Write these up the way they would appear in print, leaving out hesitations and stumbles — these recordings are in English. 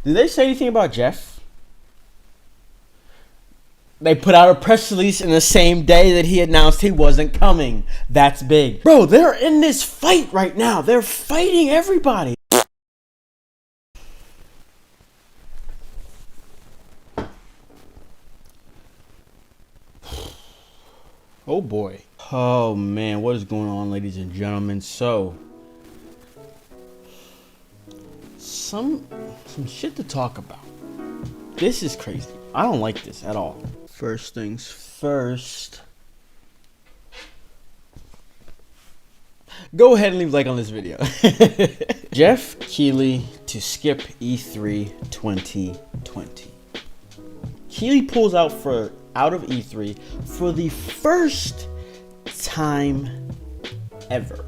Did they say anything about Geoff? They put out a press release in the same day that he announced he wasn't coming. That's big. Bro, they're in this fight right now. They're fighting everybody. Oh boy. Oh man, what is going on, ladies and gentlemen? So, some shit to talk about. This is crazy. I don't like this at all. First things first. Go ahead and leave a like on this video. Geoff Keighley to skip E3 2020. Keighley pulls out of E3 for the first time ever.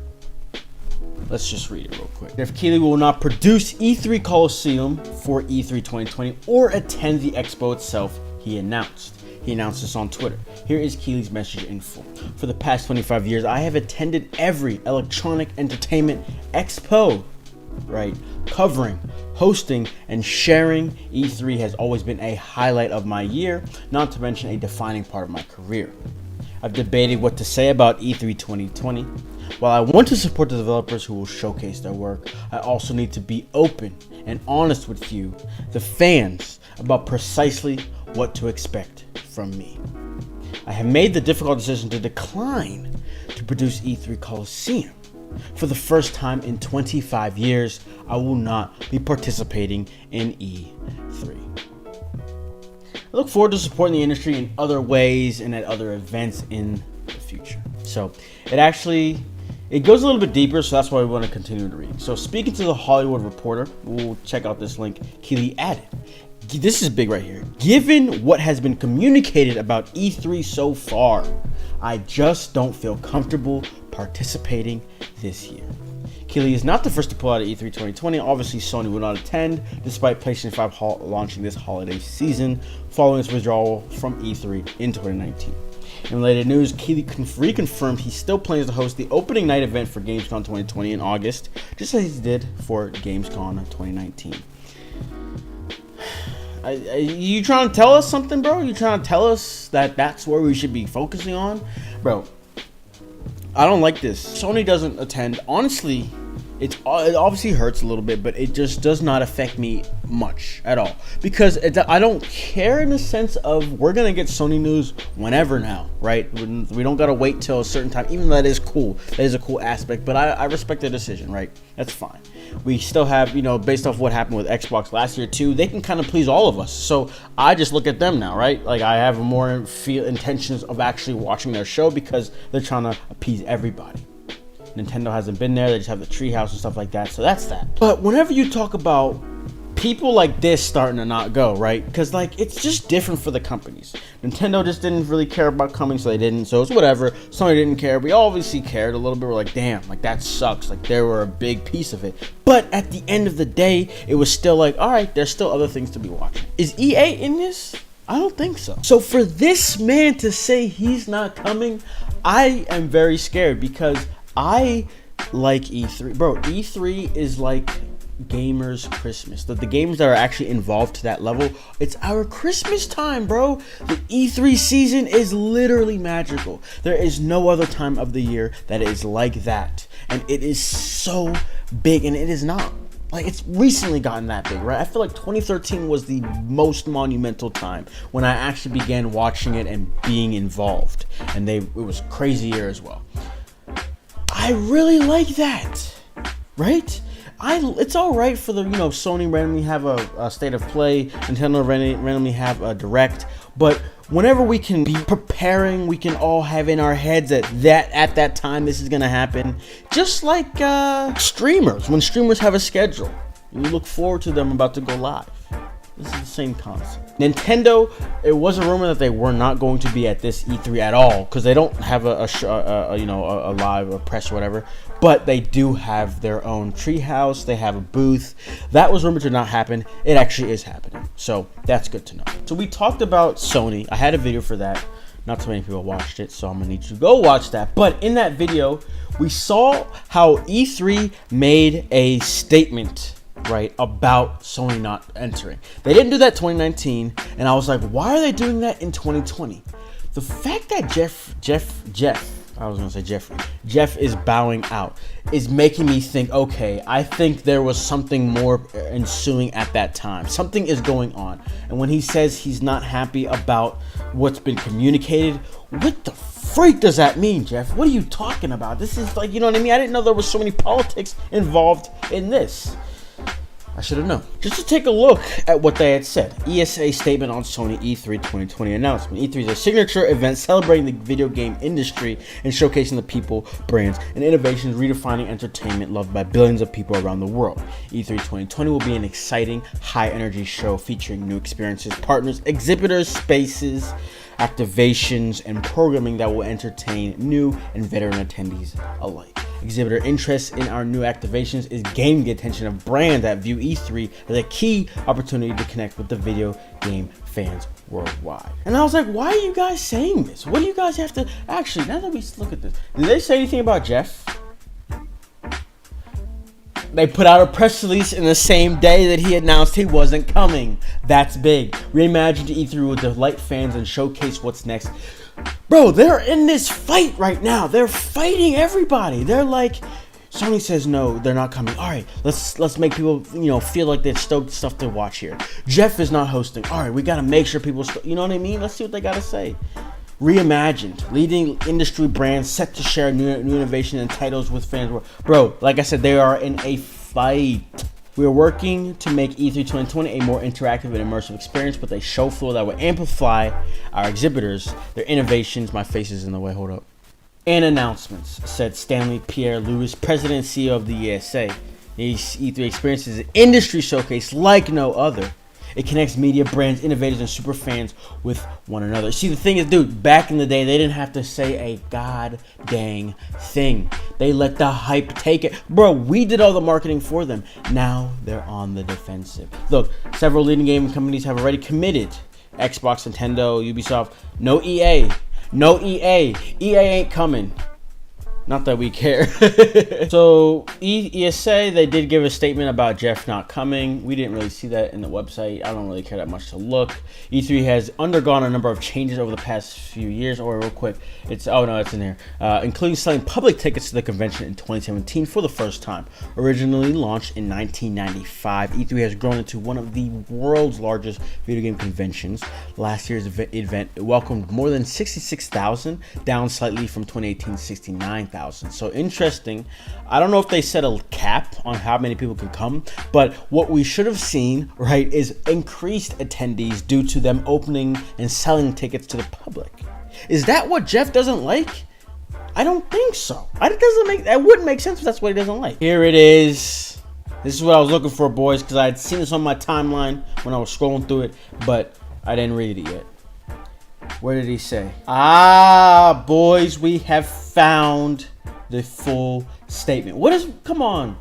Let's just read it real quick. Geoff Keighley will not produce E3 Coliseum for E3 2020 or attend the expo itself, he announced. He announced this on Twitter. Here is Keighley's message in full. For the past 25 years, I have attended every electronic entertainment expo, right? Covering, hosting, and sharing E3 has always been a highlight of my year, not to mention a defining part of my career. I've debated what to say about E3 2020. While I want to support the developers who will showcase their work, I also need to be open and honest with you, the fans, about precisely what to expect from me. I have made the difficult decision to decline to produce E3 Coliseum. For the first time in 25 years, I will not be participating in E3. I look forward to supporting the industry in other ways and at other events in the future. So it goes a little bit deeper, so that's why we want to continue to read. So speaking to the Hollywood Reporter, we'll check out this link. Keighley added, this is big right here. Given what has been communicated about E3 so far, I just don't feel comfortable participating this year. Keighley is not the first to pull out of E3 2020. Obviously, Sony will not attend, despite PlayStation 5 launching this holiday season, following its withdrawal from E3 in 2019. In related news, Keighley reconfirmed he still plans to host the opening night event for Gamescom 2020 in August, just as he did for Gamescom 2019. You trying to tell us something, bro? You trying to tell us that that's where we should be focusing on? Bro, I don't like this. Sony doesn't attend. Honestly, it obviously hurts a little bit, but it just does not affect me much at all. Because I don't care in the sense of we're going to get Sony news whenever now, right? We don't got to wait till a certain time, even though that is cool. That is a cool aspect, but I respect the decision, right? That's fine. We still have, based off what happened with Xbox last year too, they can kind of please all of us. So I just look at them now, right? Like I have more intentions of actually watching their show because they're trying to appease everybody. Nintendo hasn't been there. They just have the treehouse and stuff like that. So that's that. But whenever you talk about people like this starting to not go, right? Because it's just different for the companies. Nintendo just didn't really care about coming, so they didn't. So it's whatever. Sony didn't care. We obviously cared a little bit. We're like, damn, that sucks. They were a big piece of it. But at the end of the day, it was still all right, there's still other things to be watching. Is EA in this? I don't think so. So for this man to say he's not coming, I am very scared because I like E3. Bro, E3 is like gamers' Christmas. The gamers that are actually involved to that level, it's our Christmas time, bro. The E3 season is literally magical. There is no other time of the year that is like that. And it is so big, and it is not. It's recently gotten that big, right? I feel like 2013 was the most monumental time when I actually began watching it and being involved. And it was crazy year as well. I really like that, right? It's all right for the, Sony randomly have a state of play, Nintendo randomly have a direct, but whenever we can be preparing, we can all have in our heads that at that time this is gonna happen. Just like streamers, when streamers have a schedule, and you look forward to them about to go live. This is the same concept. Nintendo, it was a rumor that they were not going to be at this E3 at all because they don't have a live or press or whatever, but they do have their own treehouse. They have a booth. That was rumored to not happen. It actually is happening, so that's good to know. So we talked about Sony. I had a video for that. Not too many people watched it, so I'm gonna need you to go watch that. But in that video, we saw how E3 made a statement right, about Sony not entering. They didn't do that 2019, and I was like, why are they doing that in 2020? The fact that Geoff is bowing out is making me think, okay, I think there was something more ensuing at that time. Something is going on. And when he says he's not happy about what's been communicated, what the freak does that mean, Geoff? What are you talking about? This is like, you know what I mean? I didn't know there was so many politics involved in this. I should have known. Just to take a look at what they had said. ESA statement on Sony E3 2020 announcement. E3 is a signature event celebrating the video game industry and showcasing the people, brands, and innovations redefining entertainment loved by billions of people around the world. E3 2020 will be an exciting, high-energy show featuring new experiences, partners, exhibitors, spaces, activations, and programming that will entertain new and veteran attendees alike. Exhibitor interest in our new activations is gaining the attention of brands that view E3 as a key opportunity to connect with the video game fans worldwide. And I was like, why are you guys saying this? What do you guys have to... Actually, now that we look at this, did they say anything about Geoff? They put out a press release in the same day that he announced he wasn't coming. That's big. Reimagined E3 will delight fans and showcase what's next. Bro, they're in this fight right now. They're fighting everybody. They're like, Sony says no, they're not coming. All right, let's make people, feel like there's still stuff to watch here. Geoff is not hosting. All right, we gotta make sure people, you know what I mean? Let's see what they gotta say. Reimagined, leading industry brands set to share new innovation and titles with fans. Bro, like I said, they are in a fight. We are working to make E3 2020 a more interactive and immersive experience with a show floor that will amplify our exhibitors, their innovations. My face is in the way, hold up. And announcements, said Stanley Pierre-Louis, president and CEO of the ESA. The E3 experience is an industry showcase like no other. It connects media, brands, innovators, and super fans with one another. See, the thing is, dude, back in the day, they didn't have to say a god dang thing. They let the hype take it. Bro, we did all the marketing for them. Now they're on the defensive. Look, several leading game companies have already committed. Xbox, Nintendo, Ubisoft. No EA. No EA. EA ain't coming. Not that we care. So ESA, they did give a statement about Geoff not coming. We didn't really see that in the website. I don't really care that much to look. E3 has undergone a number of changes over the past few years. Oh, real quick, it's in there. Including selling public tickets to the convention in 2017 for the first time. Originally launched in 1995, E3 has grown into one of the world's largest video game conventions. Last year's event welcomed more than 66,000, down slightly from 2018's 69,000. So interesting. I don't know if they set a cap on how many people can come, but what we should have seen, right, is increased attendees due to them opening and selling tickets to the public. Is that what Geoff doesn't like? I don't think so. That wouldn't make sense if that's what he doesn't like. Here it is. This is what I was looking for, boys, because I had seen this on my timeline when I was scrolling through it, but I didn't read it yet. What did he say? Ah, boys, we have found the full statement. Come on.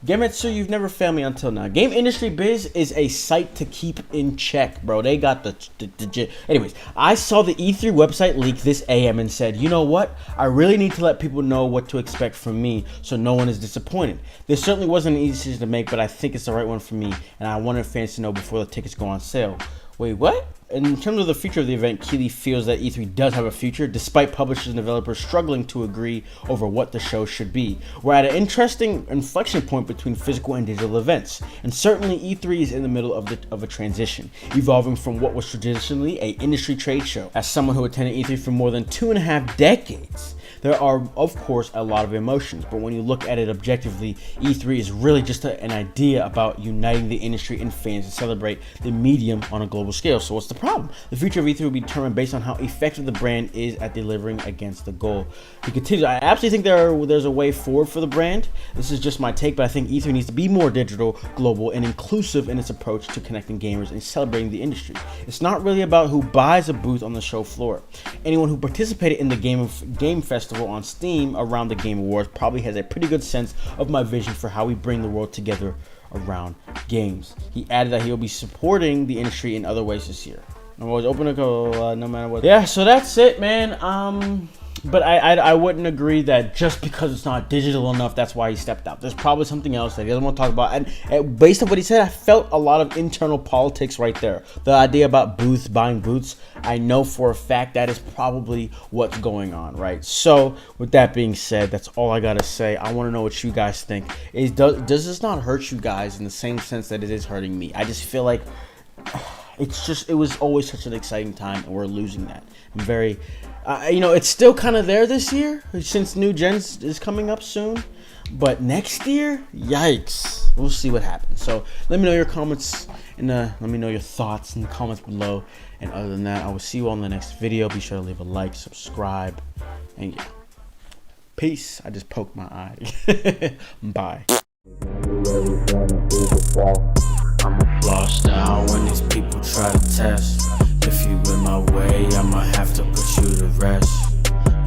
Gematsu, you've never failed me until now. Game Industry Biz is a site to keep in check, bro. They got the anyways, I saw the E3 website leak this AM and said, you know what? I really need to let people know what to expect from me so no one is disappointed. This certainly wasn't an easy decision to make, but I think it's the right one for me, and I wanted fans to know before the tickets go on sale. Wait, what? In terms of the future of the event, Keighley feels that E3 does have a future, despite publishers and developers struggling to agree over what the show should be. We're at an interesting inflection point between physical and digital events, and certainly E3 is in the middle of a transition, evolving from what was traditionally an industry trade show. As someone who attended E3 for more than 2.5 decades, there are, of course, a lot of emotions, but when you look at it objectively, E3 is really just an idea about uniting the industry and fans to celebrate the medium on a global scale. So what's the problem? The future of E3 will be determined based on how effective the brand is at delivering against the goal. He continues, I absolutely think there's a way forward for the brand. This is just my take, but I think E3 needs to be more digital, global, and inclusive in its approach to connecting gamers and celebrating the industry. It's not really about who buys a booth on the show floor. Anyone who participated in the Game Festival on Steam around the Game Awards probably has a pretty good sense of my vision for how we bring the world together around games. He added that he will be supporting the industry in other ways this year. I'm always open to go, no matter what. Yeah, so that's it, man. But I wouldn't agree that just because it's not digital enough, that's why he stepped out. There's probably something else that he doesn't want to talk about. And based on what he said, I felt a lot of internal politics right there. The idea about booths, buying booths, I know for a fact that is probably what's going on, right? So with that being said, that's all I gotta say. I want to know what you guys think. Does this not hurt you guys in the same sense that it is hurting me? I just feel like it was always such an exciting time, and we're losing that. I'm very, it's still kind of there this year since new gens is coming up soon, but next year, yikes, we'll see what happens. So let me know your comments and let me know your thoughts in the comments below. And other than that, I will see you all in the next video. Be sure to leave a like, subscribe, and yeah, peace. I just poked my eye. Bye. I'm lost down when these people try to test. If you in my way, I'ma have to put you to rest.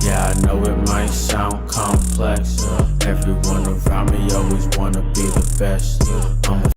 Yeah, I know it might sound complex. Everyone around me always wanna be the best.